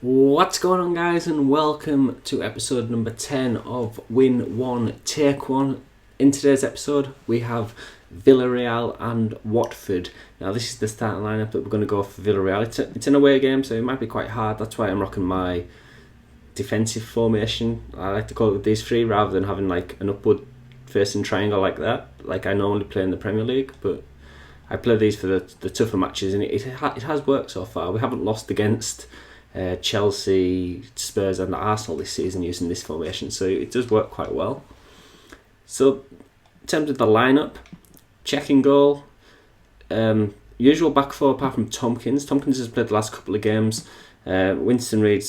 What's going on, guys, and welcome to episode number 10 of Win 1 Take 1. In today's episode we have Villarreal and Watford. Now this is the starting lineup that we're going to go for Villarreal. It's an away game, so it might be quite hard. That's why I'm rocking my defensive formation. I like to call it these three rather than having like an upward facing triangle like that, like I normally play in the Premier League. But I play these for the tougher matches, and it has worked so far. We haven't lost against Chelsea, Spurs and Arsenal this season using this formation, so it does work quite well. So in terms of the lineup, checking goal, usual back four apart from Tompkins. Tompkins has played the last couple of games. Winston Reid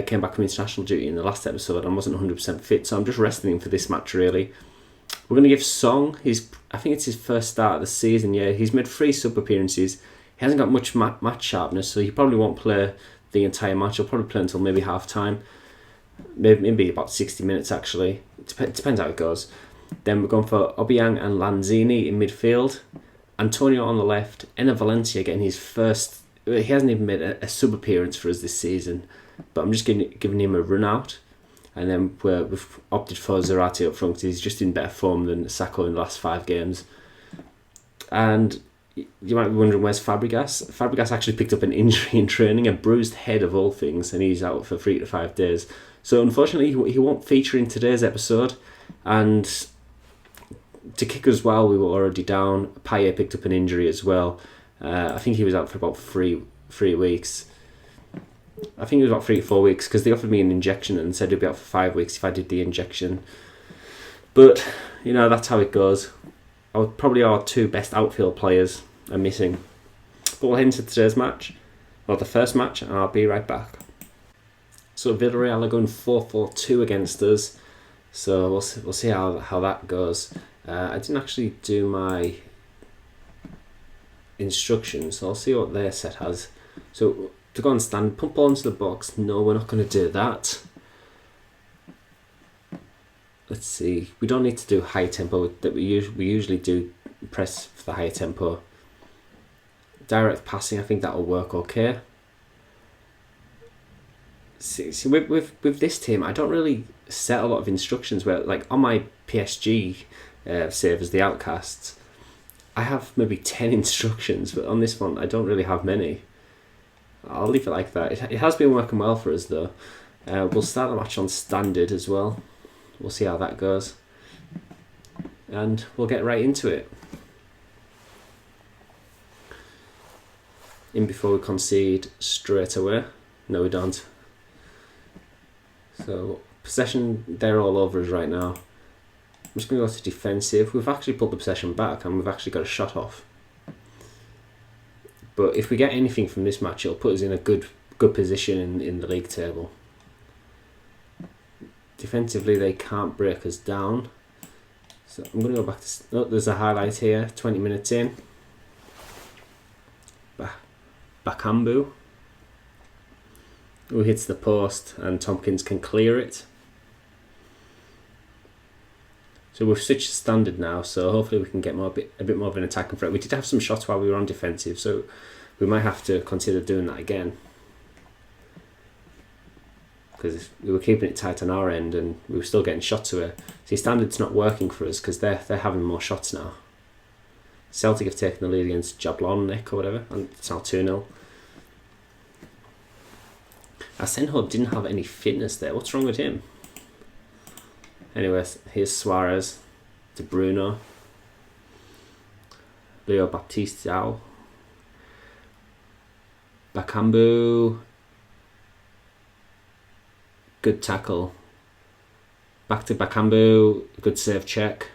came back from international duty in the last episode and wasn't 100% fit, so I'm just resting him for this match really. We're going to give Song, I think it's his first start of the season. Yeah, he's made 3 sub appearances. He hasn't got much match sharpness, so he probably won't play the entire match. He'll probably play until maybe half time, maybe about 60 minutes actually. It depends how it goes. Then we're going for Obiang and Lanzini in midfield, Antonio on the left, Enner Valencia getting his first. He hasn't even made a sub appearance for us this season, but I'm just giving him a run out. And then we've opted for Zarate up front because he's just in better form than Sacco in the last 5 games. And you might be wondering, where's Fabregas? Fabregas actually picked up an injury in training, a bruised head of all things, and he's out for 3 to 5 days. So unfortunately, he won't feature in today's episode. And to kick us while we were already down, Payet picked up an injury as well. I think he was out for about 3 weeks. I think it was about 3 to 4 weeks because they offered me an injection and said he'd be out for 5 weeks if I did the injection. But, you know, that's how it goes. Probably our 2 best outfield players are missing. But we'll head into today's match, or the first match, and I'll be right back. So Villarreal are going 4-4-2 against us. So we'll see how that goes. I didn't actually do my instructions, so I'll see what their set has. So to go on stand, pump ball into the box. No, we're not going to do that. Let's see. We don't need to do high tempo. That we usually do press for the higher tempo. Direct passing, I think that'll work okay. See with this team, I don't really set a lot of instructions. Where like on my PSG save as the Outcasts, I have maybe 10 instructions, but on this one I don't really have many. I'll leave it like that. It has been working well for us though. We'll start the match on standard as well. We'll see how that goes. And we'll get right into it. In before we concede straight away. No, we don't. So, possession, they're all over us right now. I'm just going to go to defensive. We've actually pulled the possession back and we've actually got a shot off. But if we get anything from this match, it'll put us in a good position in the league table. Defensively, they can't break us down. So I'm going to go back to... Oh, there's a highlight here, 20 minutes in. Bakambu, who hits the post, and Tompkins can clear it. So we've switched to standard now, so hopefully we can get a bit more of an attacking threat. We did have some shots while we were on defensive, so we might have to consider doing that again. Because we were keeping it tight on our end and we were still getting shots away. See, standard's not working for us because they're having more shots now. Celtic have taken the lead against Jablonec or whatever, and it's now 2-0. Asenjo didn't have any fitness there. What's wrong with him? Anyway, here's Suarez to Bruno. Leo Baptiste. Bakambu. Good tackle. Back to Bakambu. Good save check.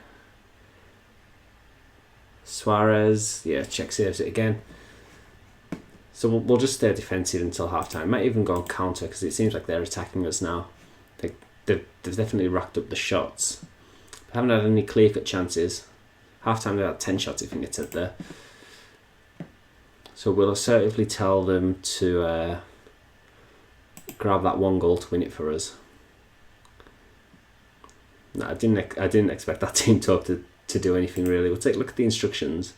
Suarez. Yeah, check saves it again. So we'll just stay defensive until half time. Might even go on counter because it seems like they're attacking us now. They've definitely racked up the shots. They haven't had any clear-cut chances. Half time they had 10 shots, I think it said there. So we'll assertively tell them to grab that 1 goal to win it for us. No, I didn't expect that team talk to do anything really. We'll take a look at the instructions.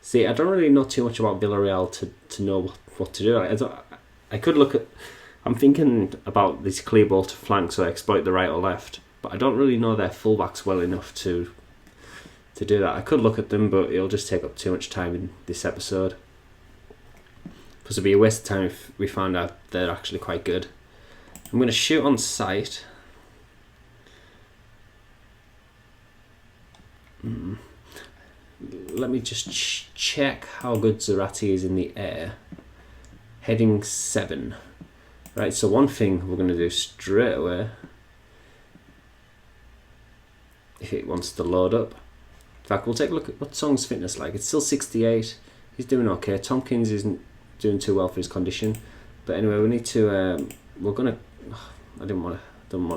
See, I don't really know too much about Villarreal to know what to do. I could look at. I'm thinking about this clear ball to flank, so I exploit the right or left. But I don't really know their fullbacks well enough to do that. I could look at them, but it'll just take up too much time in this episode. Plus, it'd be a waste of time if we found out they're actually quite good. I'm going to shoot on sight. Let me just check how good Zarate is in the air. Heading 7. Right, so one thing we're going to do straight away, if it wants to load up. In fact, we'll take a look at what Song's fitness like. It's still 68. He's doing okay. Tompkins isn't doing too well for his condition. But anyway, we need to. We're gonna. I don't want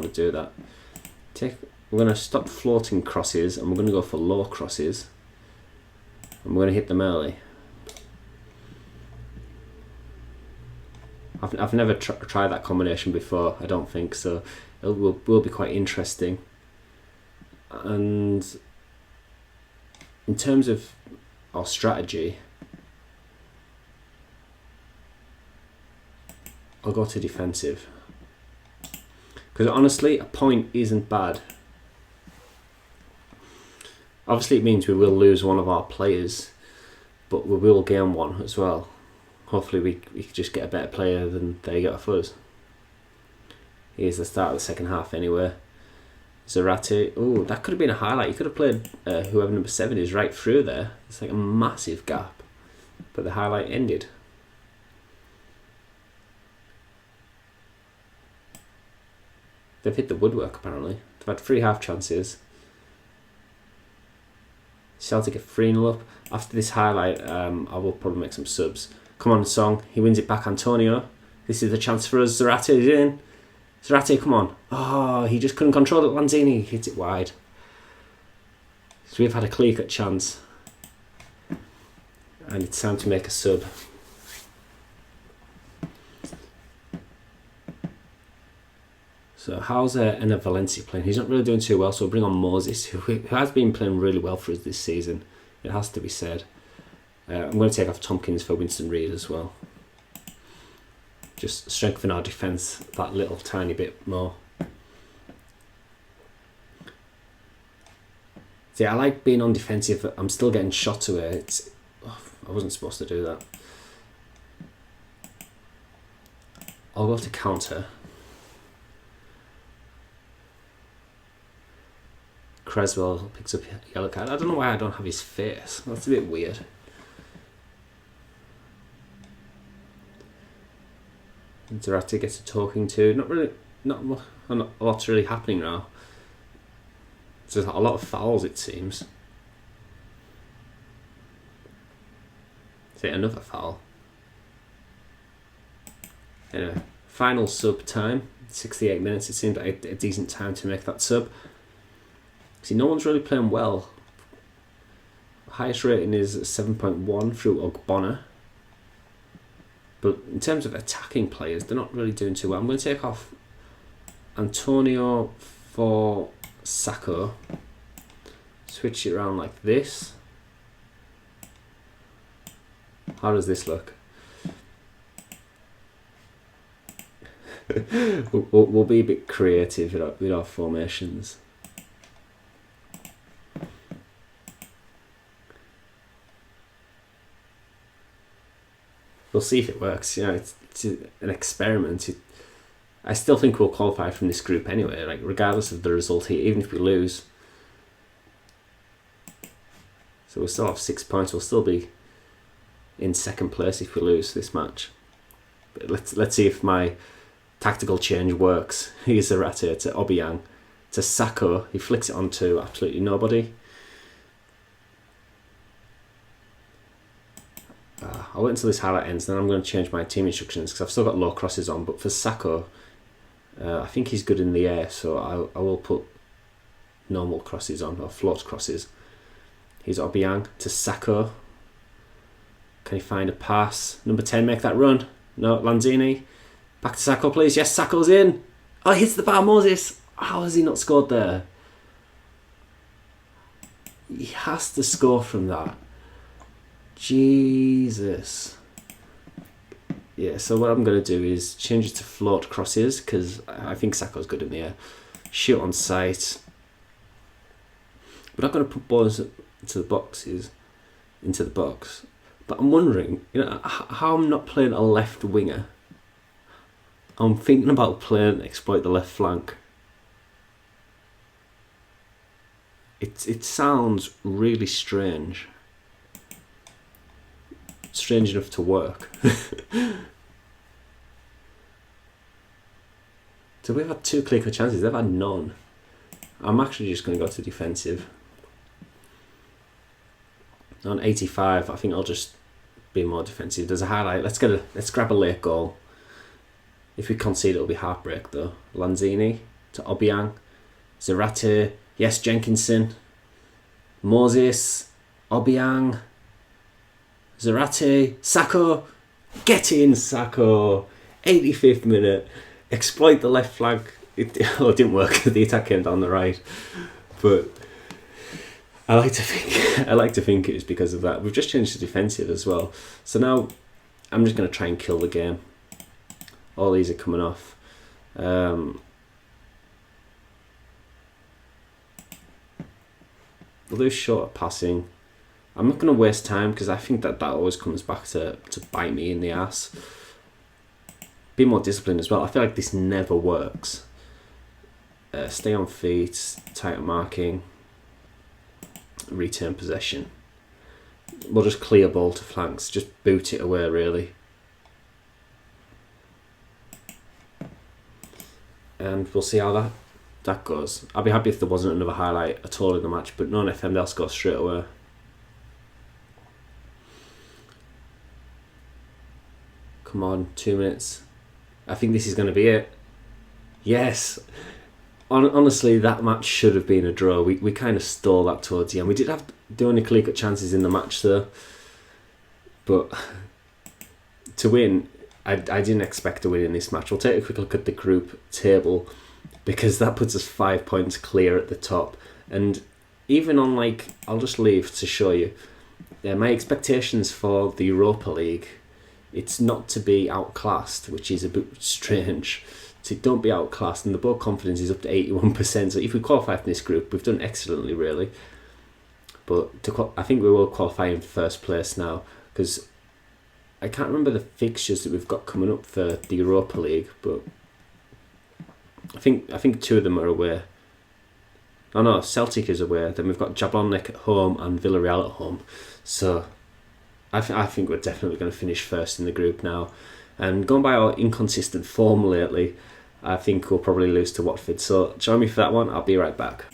to do that. We're gonna stop floating crosses, and we're gonna go for low crosses. And we're gonna hit them early. I've never tried that combination before. I don't think so. It will be quite interesting. And in terms of our strategy, I'll go to defensive. Because honestly, a point isn't bad. Obviously it means we will lose one of our players, but we will gain one as well. Hopefully we can just get a better player than they get off us. Here's the start of the second half anyway. Zarate, oh, that could have been a highlight. You could have played whoever number 7 is right through there. It's like a massive gap. But the highlight ended. They've hit the woodwork apparently. They've had 3 half chances. Celtic are 3-0 up. After this highlight, I will probably make some subs. Come on, Song. He wins it back, Antonio. This is the chance for us. Zarate is in. Zarate, come on. Oh, he just couldn't control it. Lanzini hits it wide. So we've had a clear-cut chance. And it's time to make a sub. So how's Enna Valencia playing? He's not really doing too well, so we'll bring on Moses, who has been playing really well for us this season. It has to be said. I'm going to take off Tompkins for Winston Reid as well. Just strengthen our defence that little tiny bit more. See, I like being on defensive. I'm still getting shot away. I wasn't supposed to do that. I'll go to counter. Creswell picks up a yellow card. I don't know why I don't have his face. That's a bit weird. Zarate gets a talking to. Not a lot's really happening now. There's a lot of fouls, it seems. Is it another foul? Anyway, final sub time. 68 minutes. It seemed like a decent time to make that sub. See, no one's really playing well. Highest rating is 7.1 through Ogbonna. But in terms of attacking players, they're not really doing too well. I'm going to take off Antonio for Sacco. Switch it around like this. How does this look? we'll be a bit creative with our formations. We'll see if it works. You know, it's an experiment. I still think we'll qualify from this group anyway, like regardless of the result here, even if we lose. So we'll still have 6 points. We'll still be in second place if we lose this match. But let's see if my tactical change works. Here's Zarate to Obiang to Sacco. He flicks it onto absolutely nobody. I'll wait until this highlight ends, then I'm going to change my team instructions because I've still got low crosses on. But for Sacco, I think he's good in the air, so I will put normal crosses on, or float crosses. Here's Obiang to Sacco. Can he find a pass? Number 10, make that run. No, Lanzini. Back to Sacco, please. Yes, Sacco's in. Oh, he hits the bar, Moses. How has he not scored there? He has to score from that. Jesus. Yeah, so what I'm going to do is change it to float crosses because I think Saka's good in the air. Shoot on sight. We're not going to put balls into the box. But I'm wondering, how I'm not playing a left winger. I'm thinking about playing exploit the left flank. It sounds really strange. Strange enough to work. So we've had 2 clear-cut chances. They've had none. I'm actually just going to go to defensive. On 85, I think I'll just be more defensive. There's a highlight. Let's grab a late goal. If we concede, it'll be heartbreak though. Lanzini to Obiang, Zarate. Yes, Jenkinson, Moses, Obiang, Zarate, Sacco. Get in, Sacco. 85th minute. Exploit the left flank. It didn't work. The attack came down the right, but I like to think it was because of that. We've just changed to defensive as well. So now I'm just going to try and kill the game. All these are coming off. We'll do shorter passing. I'm not going to waste time because I think that always comes back to bite me in the ass. Be more disciplined as well. I feel like this never works. Stay on feet, tighter marking, return possession. We'll just clear ball to flanks, just boot it away really. And we'll see how that goes. I'd be happy if there wasn't another highlight at all in the match, but non-FM, they'll score straight away. Come on, 2 minutes. I think this is going to be it. Yes. Honestly, that match should have been a draw. We kind of stole that towards the end. We did have the only clear-cut chances in the match though. But to win, I didn't expect to win in this match. We'll take a quick look at the group table because that puts us 5 points clear at the top. And even on I'll just leave to show you. My expectations for the Europa League, it's not to be outclassed, which is a bit strange. So don't be outclassed, and the ball confidence is up to 81%. So if we qualify from this group, we've done excellently, really. But I think we will qualify in first place now because I can't remember the fixtures that we've got coming up for the Europa League, but I think 2 of them are away. Oh no, Celtic is away. Then we've got Jablonec at home and Villarreal at home. So I think we're definitely going to finish first in the group now. And going by our inconsistent form lately, I think we'll probably lose to Watford. So join me for that one. I'll be right back.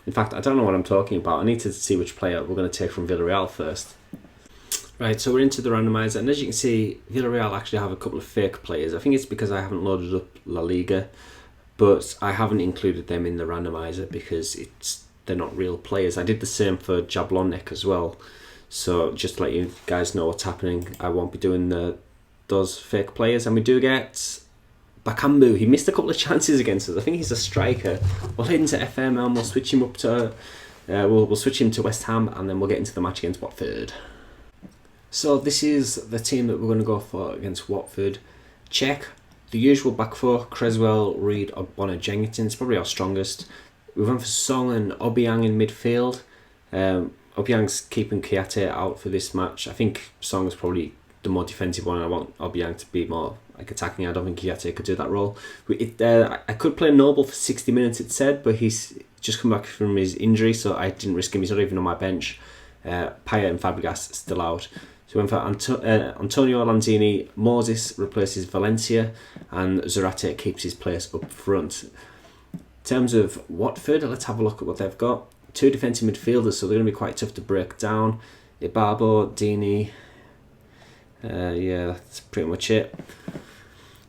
In fact, I don't know what I'm talking about. I need to see which player we're going to take from Villarreal first. Right, so we're into the randomizer, and as you can see, Villarreal actually have a couple of fake players. I think it's because I haven't loaded up La Liga, but I haven't included them in the randomizer because they're not real players. I did the same for Jablonec as well. So just to let you guys know what's happening, I won't be doing those fake players. And we do get Bakambu. He missed a couple of chances against us. I think he's a striker. We'll head into FM and we'll switch him up to we'll switch him to West Ham, and then we'll get into the match against Watford. So this is the team that we're going to go for against Watford. Check the usual back four: Creswell, Reed, Ogbonna, Jenkinson. It's probably our strongest. We went for Song and Obiang in midfield. Obiang's keeping Kiate out for this match. I think Song's probably the more defensive one. I want Obiang to be more attacking. I don't think Kiate could do that role. I could play Noble for 60 minutes, it said, but he's just come back from his injury, so I didn't risk him. He's not even on my bench. Payet and Fabregas still out. So we went for Antonio Lanzini. Moses replaces Valencia, and Zarate keeps his place up front. In terms of Watford, let's have a look at what they've got. 2 defensive midfielders, so they're going to be quite tough to break down. Ibabo, Dini. Yeah, that's pretty much it.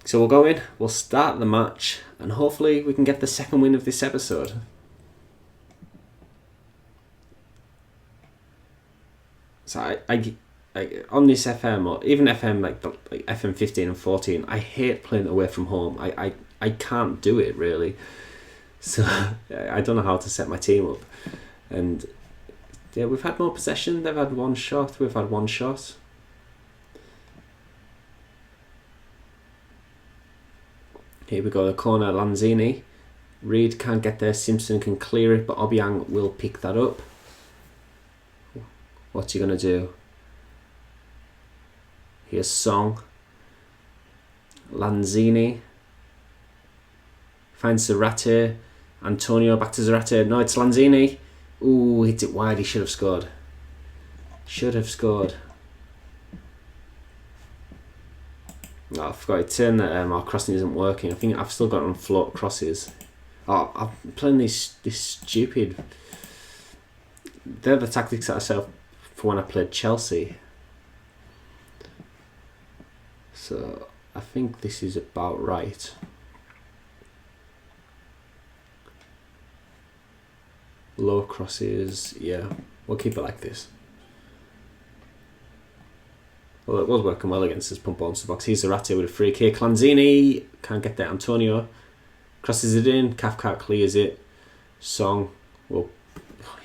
So we'll go in, we'll start the match, and hopefully we can get the second win of this episode. So I on this FM, or even FM like FM 15 and 14, I hate playing away from home. I can't do it really. So I don't know how to set my team up, and Yeah, we've had more possession. They've had one shot. We've had one shot. Here we go, the corner, Lanzini. Reed can't get there, Simpson can clear it, but Obiang will pick that up. What's he going to do? Here's Song. Lanzini. Finds Zarate. Antonio back to Zarate. No, it's Lanzini. Ooh, hits it wide. He should have scored. Should have scored. Oh, I forgot to turn that our crossing isn't working. I think I've still got it on float crosses. Oh, I'm playing this stupid... They're the tactics that I set up for when I played Chelsea. So, I think this is about right. Low crosses, yeah. We'll keep it like this. Well, it was working well against us. Pump onto the box. Here's Zarate with a free kick. Lanzini can't get there. Antonio crosses it in. Cathcart clears it. Song will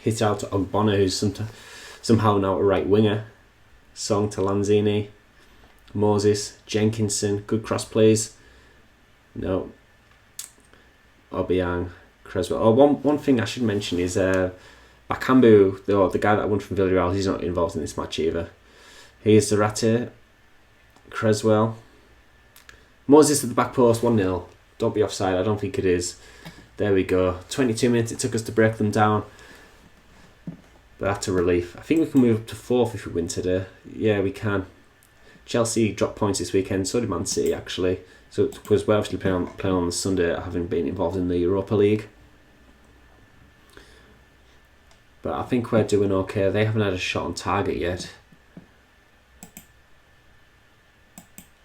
hit out to Ogbonna, who's somehow now a right winger. Song to Lanzini. Moses. Jenkinson. Good cross plays. No. Obiang. Creswell. Oh, one thing I should mention is Bakambu, the guy that won from Villarreal, he's not involved in this match either. Here's Zarate, Creswell. Moses at the back post, 1-0. Don't be offside, I don't think it is. There we go. 22 minutes it took us to break them down. But that's a relief. I think we can move up to 4th if we win today. Yeah, we can. Chelsea dropped points this weekend, so did Man City actually. So it was well actually playing on the Sunday, having been involved in the Europa League. But I think we're doing okay. They haven't had a shot on target yet.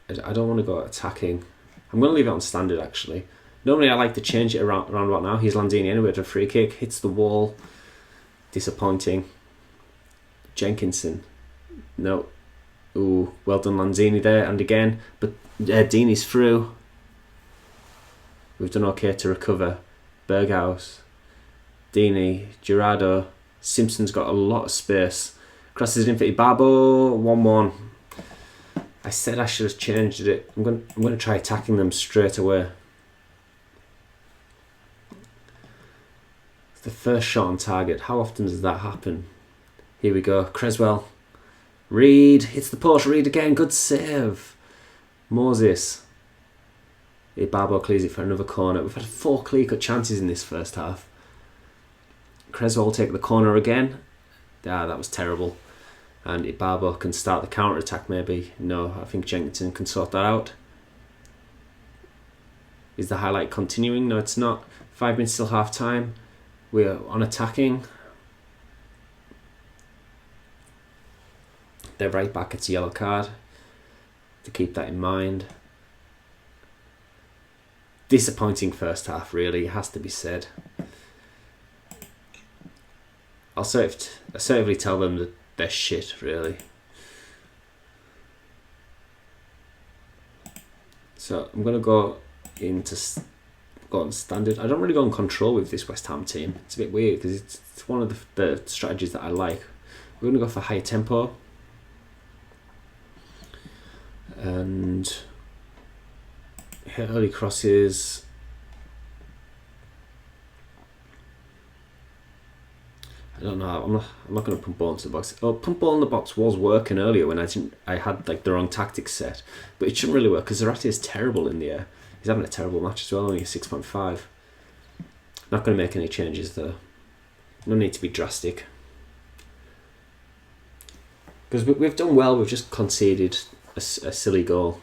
I don't want to go attacking. I'm going to leave it on standard actually. Normally I like to change it around about now. Here's Lanzini anyway to a free kick. Hits the wall. Disappointing. Jenkinson. No. Ooh, well done Lanzini there. And again. But Deeney's through. We've done okay to recover. Berghaus. Deeney. Gerardo. Simpson's got a lot of space. Crosses it in for Ibarbo. 1-1. I said I should have changed it. I'm going to try attacking them straight away. It's the first shot on target. How often does that happen? Here we go. Creswell. Reed. Hits the post. Reed again. Good save. Moses. Ibarbo clears it for another corner. We've had 4 clear-cut chances in this first half. Creswell will take the corner again. Ah, that was terrible. And Ibarbo can start the counter-attack maybe. No, I think Jenkinson can sort that out. Is the highlight continuing? No, it's not. 5 minutes till half-time. We're on attacking. They're right back. It's a yellow card. To keep that in mind. Disappointing first half, really. It has to be said. I'll assertively tell them that they're shit, really. So I'm going to go on standard. I don't really go on control with this West Ham team. It's a bit weird because it's one of the strategies that I like. We're going to go for high tempo. And hit early crosses. I don't know. I'm not going to pump ball into the box. Oh, pump ball in the box was working earlier when I had like the wrong tactics set, but it shouldn't really work because Zarate is terrible in the air. He's having a terrible match as well. Only a 6.5. Not going to make any changes though. No need to be drastic because we've done well. We've just conceded a silly goal.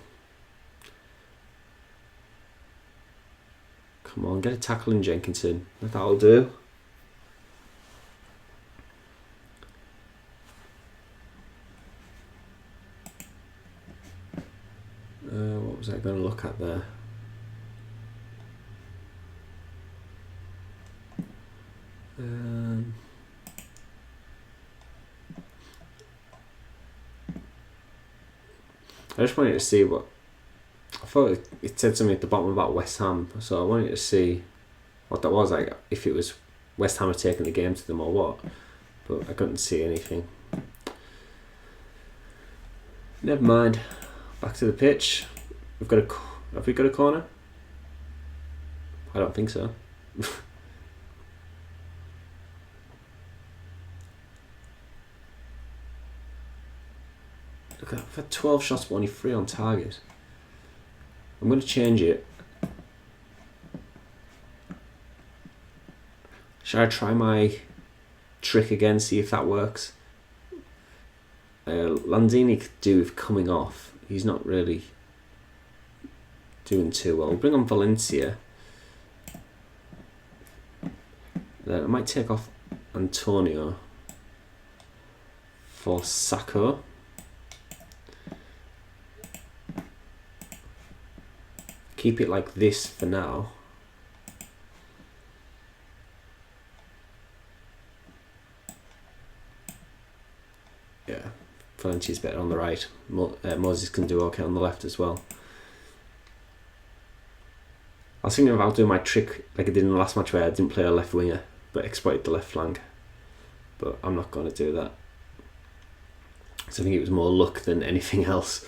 Come on, get a tackle in Jenkinson. That'll do. What was I going to look at there? I just wanted to see what... I thought it said something at the bottom about West Ham, so I wanted to see what that was, like if it was West Ham had taken the game to them or what. but I couldn't see anything. Never mind. Back to the pitch. Have we got a corner? I don't think so. Look, I've had 12 shots but only 3 on target. I'm going to change it. Shall I try my trick again, see if that works? Lanzini could do with coming off. He's not really doing too well. We'll bring on Valencia. Then I might take off Antonio for Sacco. Keep it like this for now. Yeah, Valencia's better on the right. Moses can do okay on the left as well. I was thinking about doing my trick like I did in the last match where I didn't play a left winger but exploited the left flank. But I'm not going to do that. So I think it was more luck than anything else.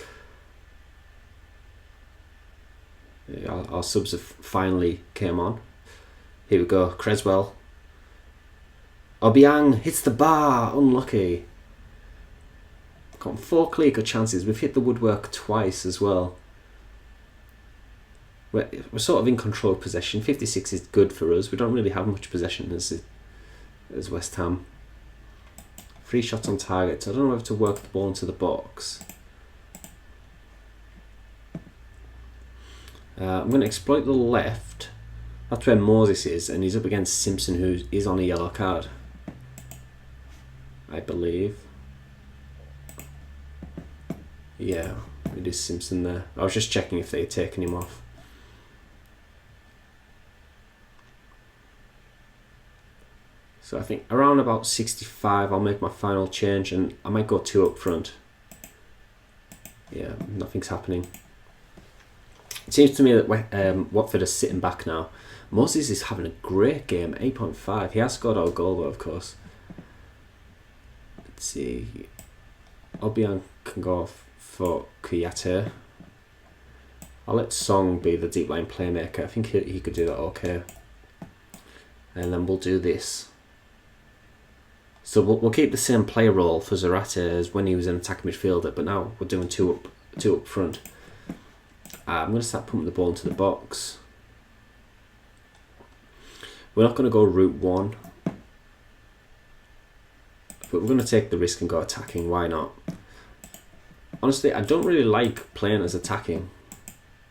Our subs have finally came on. Here we go, Creswell. Obiang hits the bar, unlucky. Got 4 clear cut chances. We've hit the woodwork twice as well. We're sort of in control of possession. 56 is good for us. We don't really have much possession as West Ham. 3 shots on target. So I don't know whether to work the ball into the box. I'm going to exploit the left. That's where Moses is, and he's up against Simpson, who is on a yellow card, I believe. Yeah, it is Simpson there. I was just checking if they had taken him off. So I think around about 65 I'll make my final change, and I might go 2 up front. Yeah, nothing's happening. It seems to me that Watford are sitting back now. Moses is having a great game, 8.5. He has scored our goal though, of course. Let's see. Obiang can go for Kouyaté. I'll let Song be the deep line playmaker. I think he could do that okay. And then we'll do this. So we'll keep the same player role for Zarate as when he was an attacking midfielder, but now we're doing two up front. I'm going to start pumping the ball into the box. We're not going to go route 1, but we're going to take the risk and go attacking. Why not? Honestly, I don't really like playing as attacking.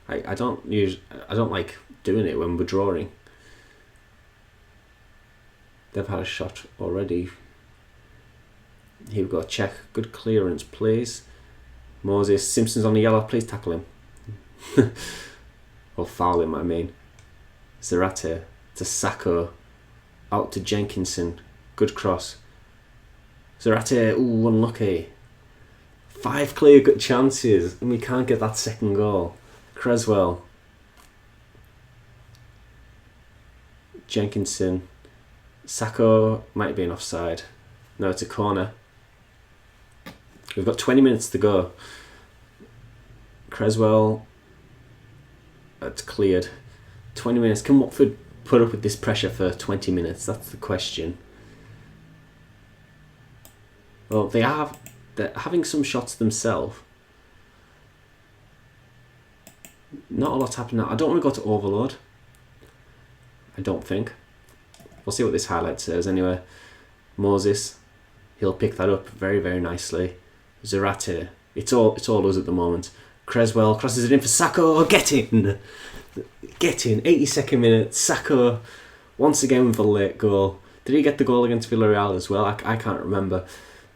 I don't like doing it when we're drawing. They've had a shot already. Here we go, check. Good clearance, please. Moses, Simpson's on the yellow, please tackle him. Or foul him, I mean. Zarate to Sacco. Out to Jenkinson. Good cross. Zarate, ooh, unlucky. 5 clear good chances, and we can't get that second goal. Creswell. Jenkinson. Sacco might be an offside. No, it's a corner. We've got 20 minutes to go. Creswell. That's cleared. 20 minutes. Can Watford put up with this pressure for 20 minutes? That's the question. Well, they're having some shots themselves. Not a lot happening now. I don't want to go to overload. I don't think. We'll see what this highlight says anyway. Moses, he'll pick that up very, very nicely. Zarate, it's all us at the moment. Creswell crosses it in for Sacco. Get in! 82nd minute. Sacco once again with a late goal. Did he get the goal against Villarreal as well? I can't remember.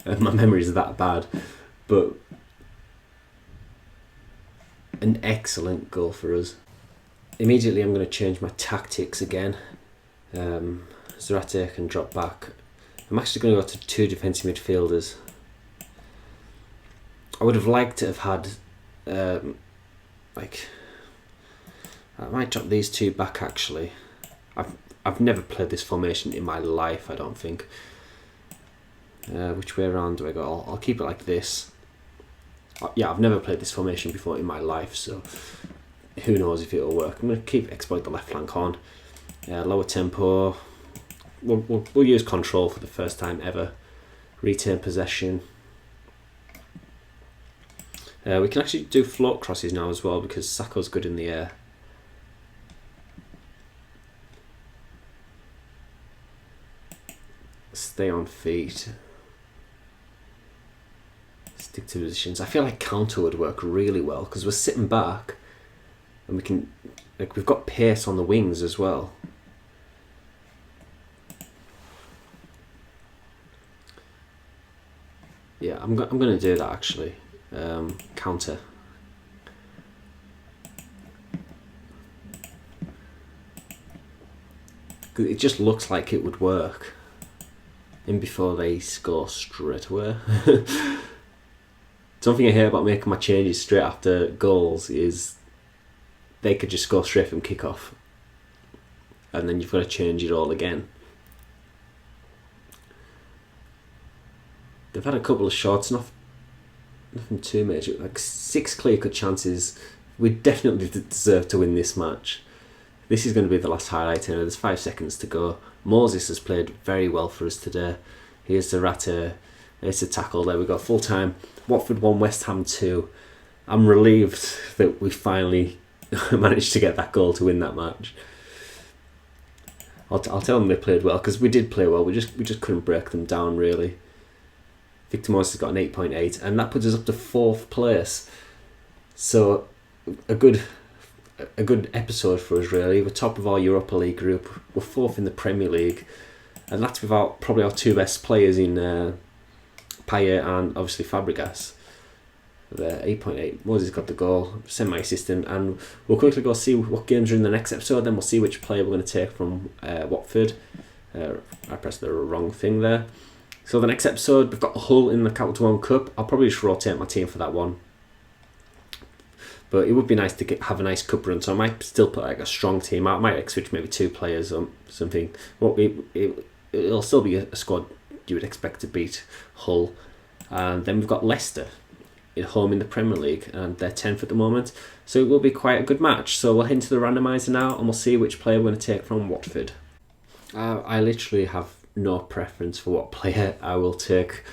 My memories are that bad. But an excellent goal for us. Immediately I'm going to change my tactics again. Zarate can drop back. I'm actually going to go to 2 defensive midfielders. I would have liked to have had I might drop these 2 back actually. I've never played this formation in my life, I don't think. Which way around do I go? I'll keep it like this. Yeah, I've never played this formation before in my life, so who knows if it'll work. I'm going to exploit the left flank on. Lower tempo. We'll use control for the first time ever. Retain possession. We can actually do float crosses now as well because Sakho's good in the air. Stay on feet. Stick to positions. I feel like counter would work really well because we're sitting back and we can, like, we've got pace on the wings as well. Yeah, I'm going to do that actually. Counter. It just looks like it would work. In before they score straight away. Something I hear about making my changes straight after goals is they could just go straight from kick-off. And then you've got to change it all again. They've had a couple of shots, nothing too major. Like 6 clear-cut chances. We definitely deserve to win this match. This is going to be the last highlight. There's 5 seconds to go. Moses has played very well for us today. Here's Zarate. There's a tackle. There we go. Full time. Watford 1, West Ham 2. I'm relieved that we finally managed to get that goal to win that match. I'll tell them they played well because we did play well. We just couldn't break them down really. Victor Moses has got an 8.8 and that puts us up to 4th place. So a good episode for us really. We're top of our Europa League group. We're 4th in the Premier League, and that's without probably our 2 best players in Payet and obviously Fabregas. There, 8.8. Moses got the goal, semi-assistant, and we'll quickly go see what games are in the next episode. Then we'll see which player we're going to take from Watford. I pressed the wrong thing there. So the next episode, we've got Hull in the Capital One Cup. I'll probably just rotate my team for that one. But it would be nice to have a nice cup run, so I might still put like a strong team. I might switch maybe 2 players or something. It'll still be a squad you would expect to beat Hull. And then we've got Leicester at home in the Premier League, and they're 10th at the moment. So it will be quite a good match. So we'll head into the randomiser now, and we'll see which player we're going to take from Watford. I literally have no preference for what player I will take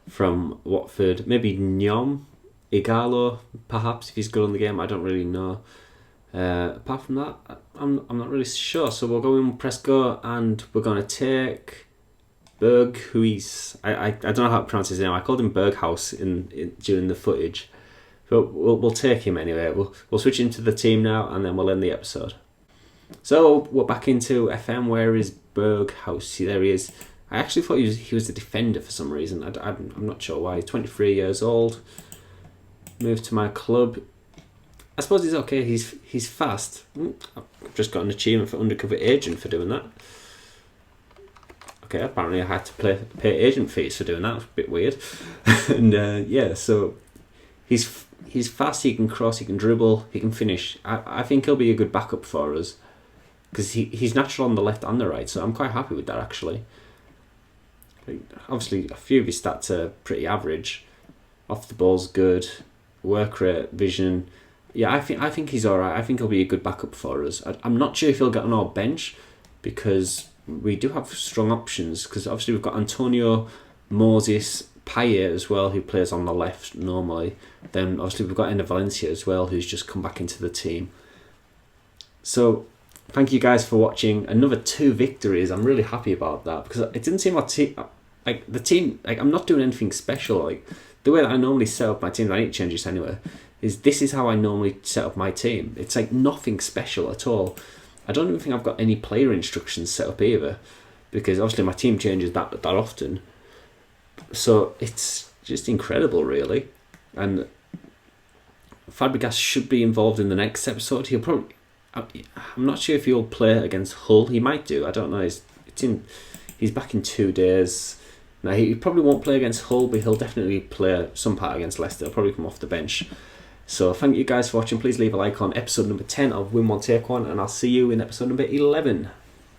from Watford. Maybe Nyom. Igalo, perhaps, if he's good on the game. I don't really know. Apart from that, I'm not really sure. So we'll go in, press go, and we're going to take Berg, who he's... I don't know how to pronounce his name. I called him Berghaus during the footage. But we'll take him anyway. We'll switch into the team now, and then we'll end the episode. So we're back into FM. Where is Berghaus? There he is. I actually thought he was a defender for some reason. I'm not sure why. He's 23 years old. Moved to my club. I suppose he's okay. He's fast. I've just got an achievement for undercover agent for doing that. Okay, apparently I had to pay agent fees for doing that. It's a bit weird. And yeah, so he's fast. He can cross. He can dribble. He can finish. I think he'll be a good backup for us because he's natural on the left and the right. So I'm quite happy with that actually. Obviously, a few of his stats are pretty average. Off the ball's good. Work rate, vision. Yeah, I think he's alright. I think he'll be a good backup for us. I'm not sure if he'll get on our bench because we do have strong options. Because obviously we've got Antonio, Moses, Payet as well, who plays on the left normally. Then obviously we've got Ender Valencia as well, who's just come back into the team. So thank you guys for watching. Another 2 victories. I'm really happy about that because it didn't seem like the team. Like I'm not doing anything special. Like the way that I normally set up my team, I need to change this anyway, this is how I normally set up my team. It's like nothing special at all. I don't even think I've got any player instructions set up either because obviously my team changes that often. So it's just incredible really. And Fabregas should be involved in the next episode. He'll probably... I'm not sure if he'll play against Hull. He might do. I don't know. He's back in 2 days. Now, he probably won't play against Hull, but he'll definitely play some part against Leicester. He'll probably come off the bench. So thank you guys for watching. Please leave a like on episode number 10 of Win 1 Take 1, and I'll see you in episode number 11.